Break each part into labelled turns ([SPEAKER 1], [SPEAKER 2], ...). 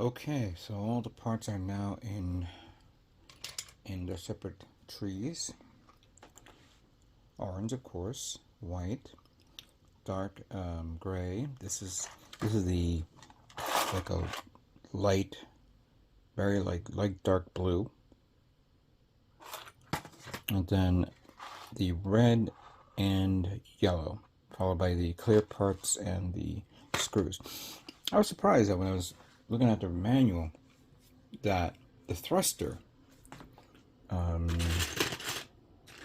[SPEAKER 1] Okay, so all the parts are now in their separate trees. Orange, of course, white, dark gray. This is the like a light, very light dark blue, and then the red and yellow, followed by the clear parts and the screws. I was surprised that when I was looking at the manual that the thruster,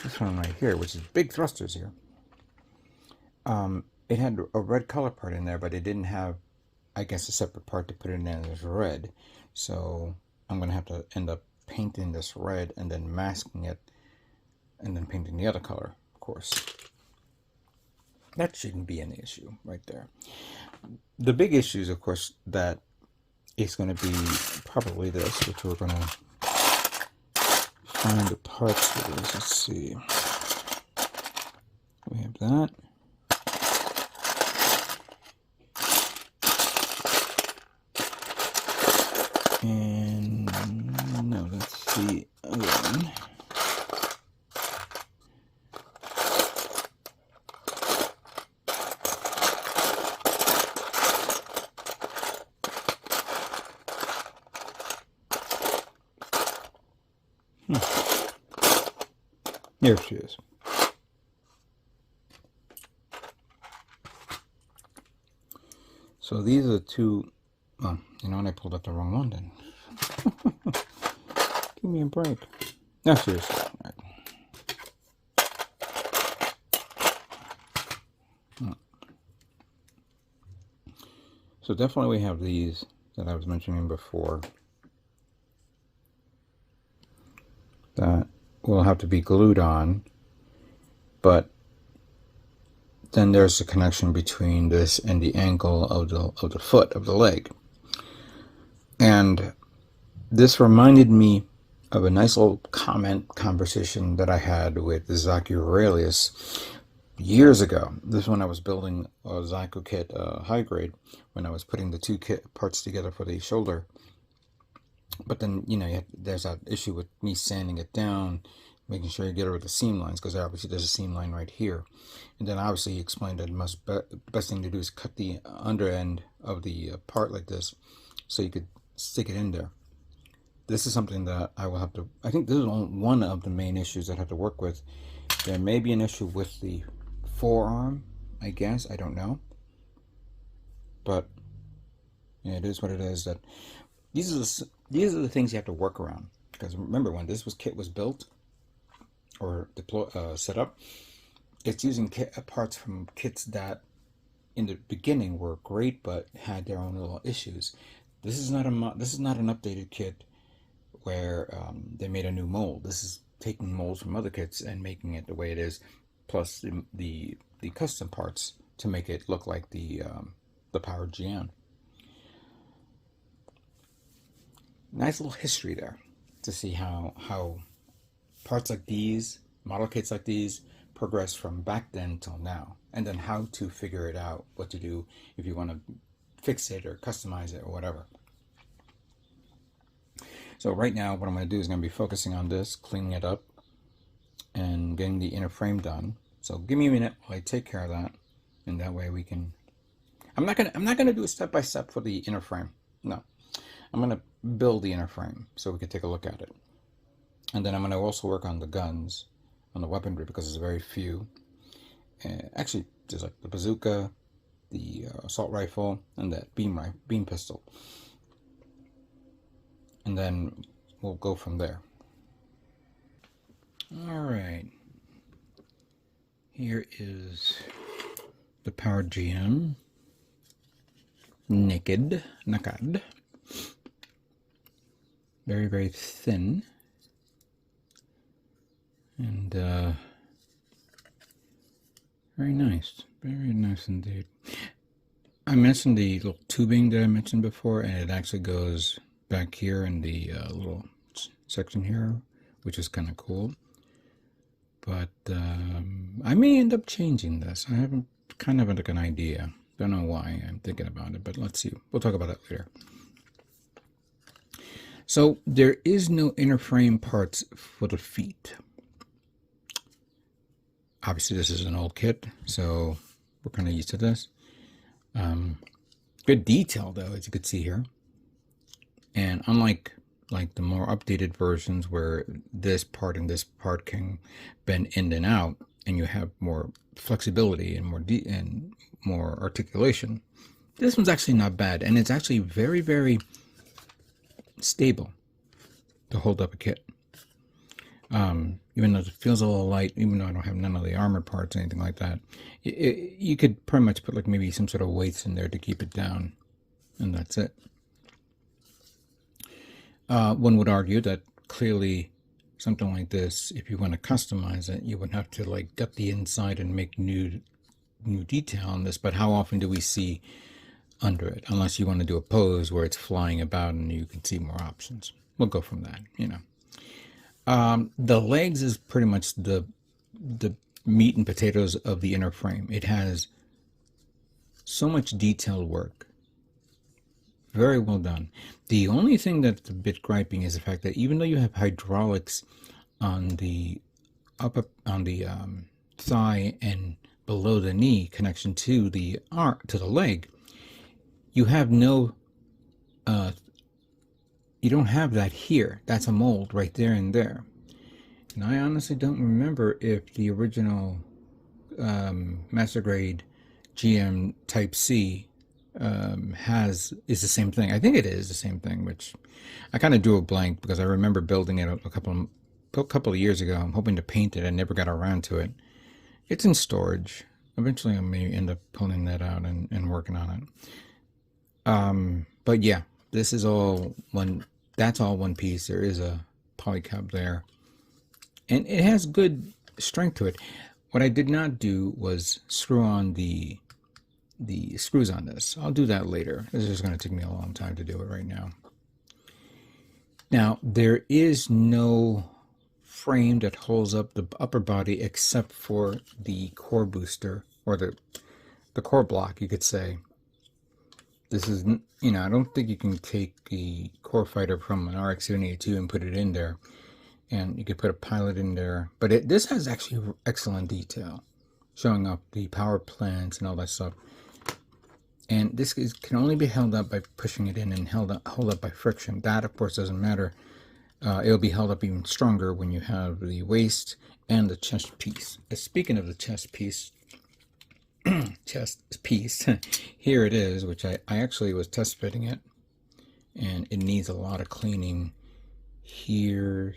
[SPEAKER 1] this one right here, which is big thrusters here, it had a red color part in there, but it didn't have, I guess, a separate part to put it in as red. So I'm going to have to end up painting this red and then masking it and then painting the other color, of course. That shouldn't be an issue right there. The big issues, of course, that it's going to be probably this, which we're going to find the parts for this. Let's see. We have that. And no, that's the other one. Here she is. So these are the two. Oh, you know what? I pulled up the wrong one then. Give me a break. No, seriously. All right. So definitely we have these that I was mentioning before that will have to be glued on, but then there's a connection between this and the angle of the foot of the leg. And this reminded me of a nice little conversation that I had with Zaku Aurelius years ago. This is when I was building a Zaku kit high grade, when I was putting the two kit parts together for the shoulder. But then, you know, there's that issue with me sanding it down, making sure you get rid of the seam lines, because obviously there's a seam line right here. And then obviously he explained that the best thing to do is cut the under end of the part like this, so you could stick it in there. This is something that I will have to, I think this is one of the main issues that I have to work with. There may be an issue with the forearm, I guess, I don't know. But yeah, it is what it is. That these are the things you have to work around. Because remember, when this kit was built or set up, it's using parts from kits that in the beginning were great but had their own little issues. This is not an updated kit where they made a new mold. This is taking molds from other kits and making it the way it is, plus the custom parts to make it look like the powered GN. Nice little history there to see how parts like these, model kits like these, progress from back then till now, and then how to figure it out, what to do if you want to fix it or customize it or whatever. So right now what I'm going to do is going to be focusing on this, cleaning it up, and getting the inner frame done. So give me a minute while I take care of that, and that way we can. I'm not gonna do a step-by-step for the inner frame. No, I'm gonna build the inner frame so we can take a look at it, and then I'm gonna also work on the guns, on the weaponry, because there's very few. Actually, there's like the bazooka, the assault rifle, and that beam pistol, and then we'll go from there. All right, here is the powered GM, naked, very, very thin, and very nice indeed. I mentioned the little tubing that I mentioned before, and it actually goes back here in the little section here, which is kind of cool. But I may end up changing this. I haven't kind of like an idea. Don't know why I'm thinking about it, but let's see. We'll talk about that later. So there is no inner frame parts for the feet. Obviously this is an old kit, so we're kind of used to this. Good detail though, as you can see here. And unlike the more updated versions where this part and this part can bend in and out, and you have more flexibility and more articulation, this one's actually not bad, and it's actually very, very stable to hold up a kit. Even though it feels a little light, even though I don't have none of the armor parts or anything like that, you could pretty much put like maybe some sort of weights in there to keep it down, and that's it. One would argue that clearly something like this, if you want to customize it, you would have to like gut the inside and make new detail on this. But how often do we see under it? Unless you want to do a pose where it's flying about and you can see more options. We'll go from that, you know. The legs is pretty much the meat and potatoes of the inner frame. It has so much detailed work. Very well done. The only thing that's a bit griping is the fact that even though you have hydraulics on the thigh and below the knee connection to the leg, you have no you don't have that here. That's a mold right there and there. And I honestly don't remember if the original Master Grade GM Type C is the same thing. I think it is the same thing, which I kind of drew a blank because I remember building it a couple of years ago. I'm hoping to paint it. I never got around to it. It's in storage. Eventually I may end up pulling that out and working on it. But yeah, this is all one. That's all one piece. There is a polycap there, and it has good strength to it. What I did not do was screw on the screws on this. I'll do that later. This is just going to take me a long time to do it right now. Now, there is no frame that holds up the upper body except for the core booster, or the core block, you could say. This is, you know, I don't think you can take the core fighter from an RX-78 and put it in there. And you could put a pilot in there. But this has actually excellent detail, showing up the power plants and all that stuff. And this can only be held up by pushing it in and hold up by friction. That, of course, doesn't matter. It'll be held up even stronger when you have the waist and the chest piece. Speaking of the chest piece, here it is, which I actually was test fitting it. And it needs a lot of cleaning here,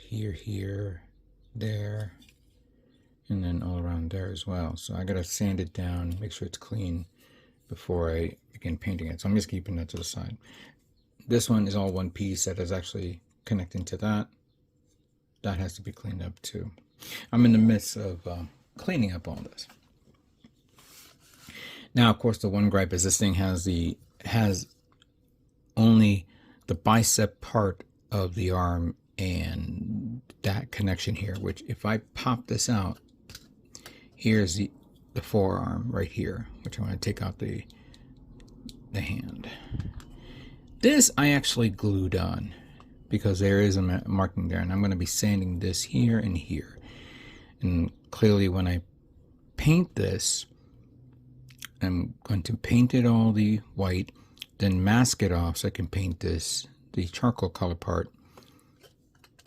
[SPEAKER 1] there, and then all around there as well. So I got to sand it down, make sure it's clean before I begin painting it. So I'm just keeping that to the side. This one is all one piece that is actually connecting to that. That has to be cleaned up too. I'm in the midst of cleaning up all this. Now, of course, the one gripe is this thing has only the bicep part of the arm and that connection here, which if I pop this out, here's the forearm right here, which I want to take out the hand. This I actually glued on because there is a marking there, and I'm going to be sanding this here and here. And clearly when I paint this, I'm going to paint it all the white, then mask it off so I can paint this, the charcoal color part.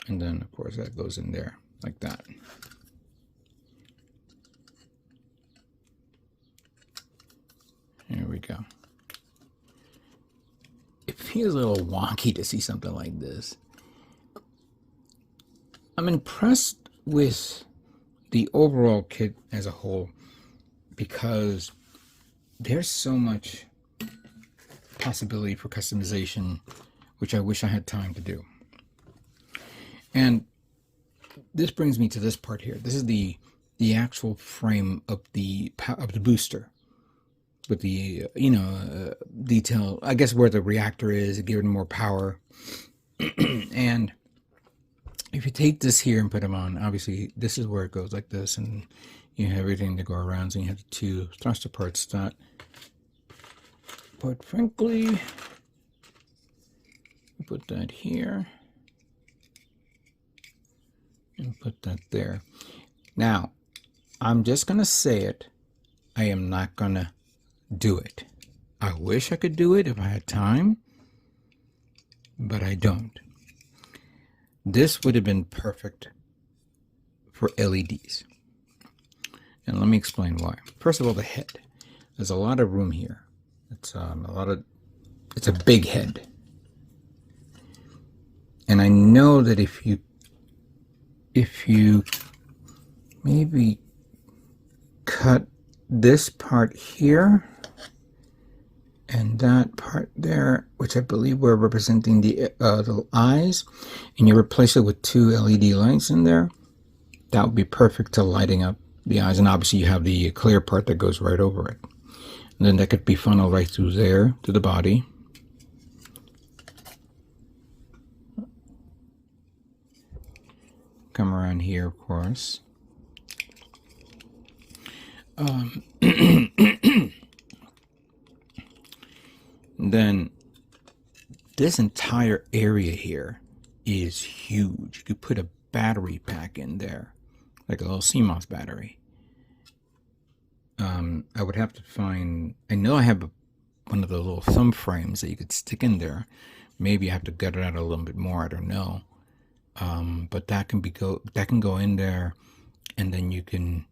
[SPEAKER 1] And then, of course, that goes in there like that. There we go. It feels a little wonky to see something like this. I'm impressed with the overall kit as a whole because there's so much possibility for customization, which I wish I had time to do. And this brings me to this part here. This is the actual frame of the booster with the detail, I guess, where the reactor is, giving more power. And if you take this here and put them on, obviously this is where it goes like this, and you have everything to go around. So you have the two thruster parts that, but frankly, put that here. that there. Now, I'm just going to say it. I am not going to do it. I wish I could do it if I had time, but I don't. This would have been perfect for LEDs. And let me explain why. First of all, the head. There's a lot of room here. It's a big head. And I know that if you maybe cut this part here and that part there, which I believe we're representing the eyes, and you replace it with 2 LED lights in there, that would be perfect to lighting up the eyes. And obviously you have the clear part that goes right over it. And then that could be funneled right through there to the body. Come around here, of course. Then this entire area here is huge. You could put a battery pack in there, like a little CMOS battery. I would have to find, I know I have one of the little thumb frames that you could stick in there. Maybe I have to gut it out a little bit more, I don't know. But that can go in there, and then you can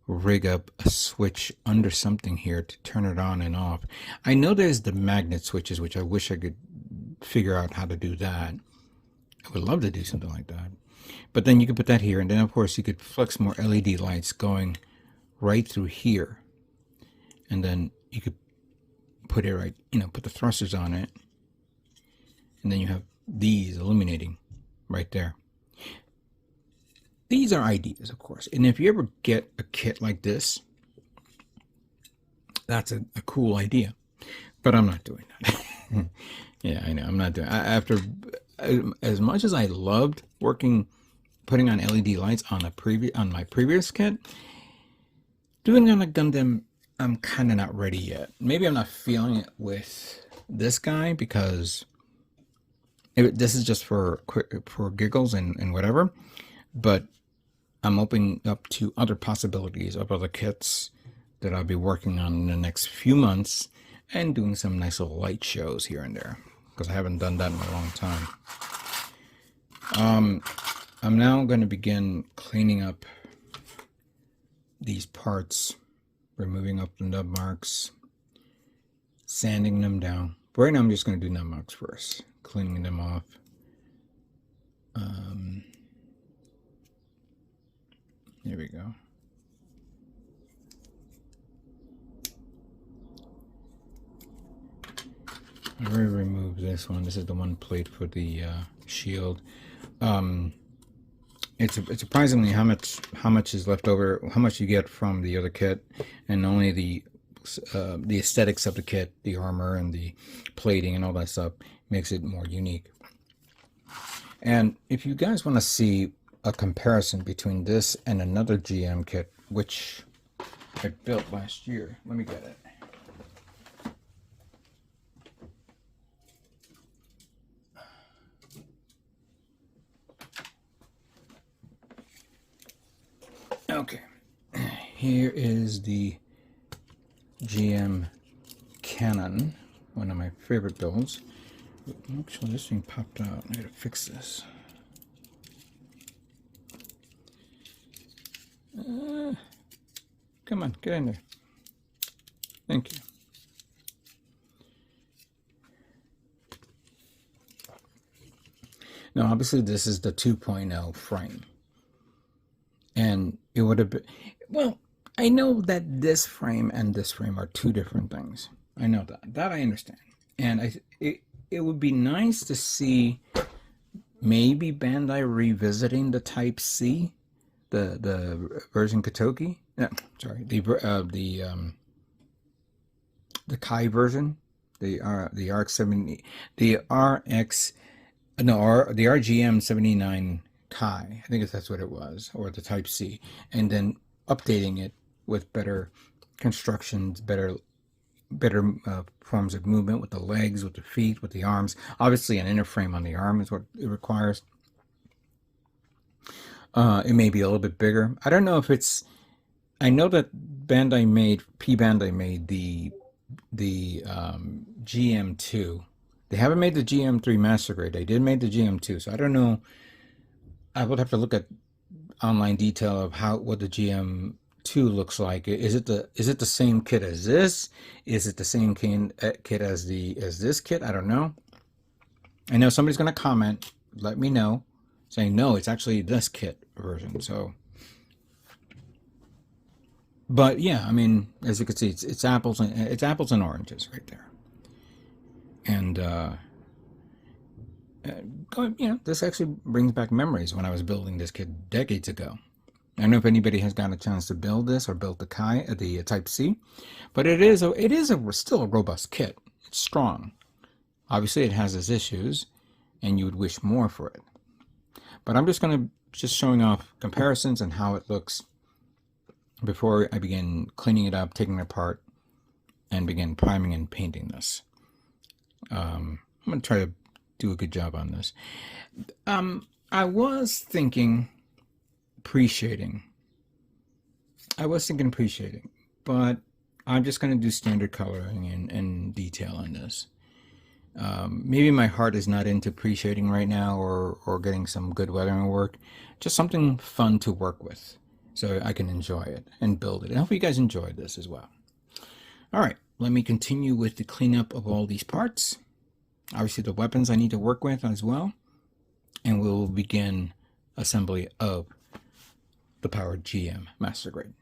[SPEAKER 1] rig up a switch under something here to turn it on and off. I know there's the magnet switches, which I wish I could figure out how to do that. I would love to do something like that. But then you could put that here, and then of course you could flex more LED lights going right through here. And then you could put it right, put the thrusters on it. And then you have these illuminating right there. These are ideas, of course. And if you ever get a kit like this, that's a cool idea. But I'm not doing that. Yeah, I know. I'm not doing it. After, as much as I loved putting on LED lights on my previous kit, doing it on a Gundam, I'm kind of not ready yet. Maybe I'm not feeling it with this guy because this is just for giggles and whatever. But I'm opening up to other possibilities of other kits that I'll be working on in the next few months, and doing some nice little light shows here and there, because I haven't done that in a long time. I'm now going to begin cleaning up these parts, removing up the nub marks, sanding them down. But right now I'm just going to do nub marks first, cleaning them off. There we go. I'm going to remove this one. This is the one plate for the shield. It's surprisingly how much is left over, how much you get from the other kit, and only the aesthetics of the kit, the armor and the plating and all that stuff makes it more unique. And if you guys want to see a comparison between this and another GM kit, which I built last year, let me get it. Okay, here is the GM Cannon, one of my favorite builds. Actually, this thing popped out. I gotta fix this. Come on, get in there. Thank you. Now, obviously, this is the 2.0 frame. And it would have been, well, I know that this frame and this frame are two different things. I know that. That I understand. And it would be nice to see maybe Bandai revisiting the Type C, the version Katoki. No, sorry, the Kai version, the RX70, the RGM 79 Kai. I think that's what it was, or the Type C, and then updating it with better constructions, better forms of movement with the legs, with the feet, with the arms. Obviously, an inner frame on the arm is what it requires. It may be a little bit bigger. I don't know if it's. I know that Bandai made the GM2. They haven't made the GM3 Master Grade. They did make the GM2, so I don't know. I would have to look at online detail of what the GM2 looks like. Is it the same kit as this? Is it the same kit as this kit? I don't know. I know somebody's going to comment, let me know, saying no, it's actually this kit version. So, but yeah, I mean, as you can see, it's apples and oranges right there. And this actually brings back memories when I was building this kit decades ago. I don't know if anybody has gotten a chance to build this or built the Type C, but it is still a robust kit. It's strong. Obviously, it has its issues, and you would wish more for it. But I'm just showing off comparisons and how it looks before I begin cleaning it up, taking it apart, and begin priming and painting this. I'm going to try to do a good job on this. I was thinking pre-shading. But I'm just going to do standard coloring and detail on this. Maybe my heart is not into pre-shading right now or getting some good weathering work. Just something fun to work with so I can enjoy it and build it. I hope you guys enjoyed this as well. All right, let me continue with the cleanup of all these parts. Obviously the weapons I need to work with as well. And we'll begin assembly of the powered GM Master Grade.